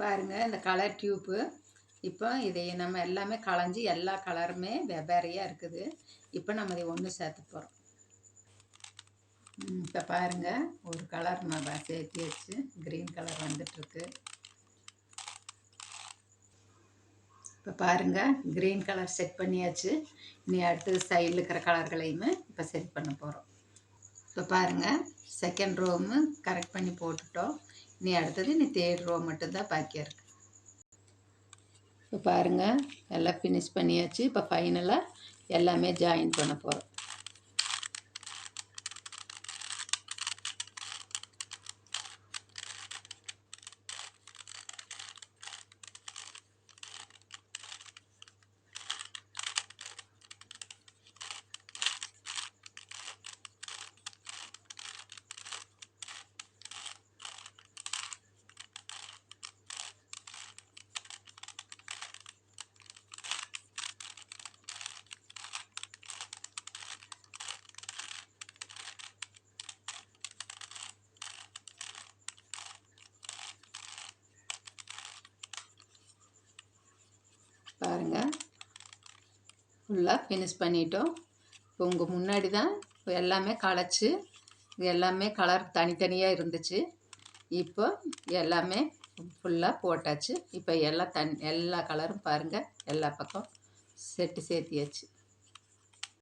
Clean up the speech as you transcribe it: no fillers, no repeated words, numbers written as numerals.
பாருங்கள் இந்த colour tube. இப்போ இதை நம்ம எல்லாமே களைஞ்சி எல்லா கலருமே வெவ்வேறையாக இருக்குது. இப்போ நம்ம இதை ஒன்று சேர்த்து போகிறோம். இப்போ பாருங்கள் ஒரு கலர் நம்ம சேர்த்தியாச்சு. க்ரீன் கலர் வந்துட்டுருக்கு. இப்போ பாருங்கள் க்ரீன் கலர் செட் பண்ணியாச்சு. இனி அடுத்தது சைடில் இருக்கிற கலர்களையுமே இப்போ செட் பண்ண போகிறோம். இப்போ பாருங்கள் செகண்ட் ரோவும் கரெக்ட் பண்ணி போட்டுட்டோம். இனி அடுத்தது இனி தேர்ட் ரோ மட்டும்தான் பாக்கியாக இருக்குது. இப்போ பாருங்கள் எல்லாம் ஃபினிஷ் பண்ணியாச்சு. இப்போ ஃபைனலாக எல்லாமே ஜாயின் பண்ண போகிறோம். பாருங்கள் ஃபுல்லாக ஃபினிஷ் பண்ணிட்டோம். இப்போ உங்கள் முன்னாடி தான் எல்லாமே களைச்சி இது எல்லாமே கலர் தனித்தனியாக இருந்துச்சு. இப்போ எல்லாமே ஃபுல்லாக போட்டாச்சு. இப்போ எல்லா கலரும் பாருங்கள் எல்லா பக்கம் செட்டு சேர்த்தியாச்சு.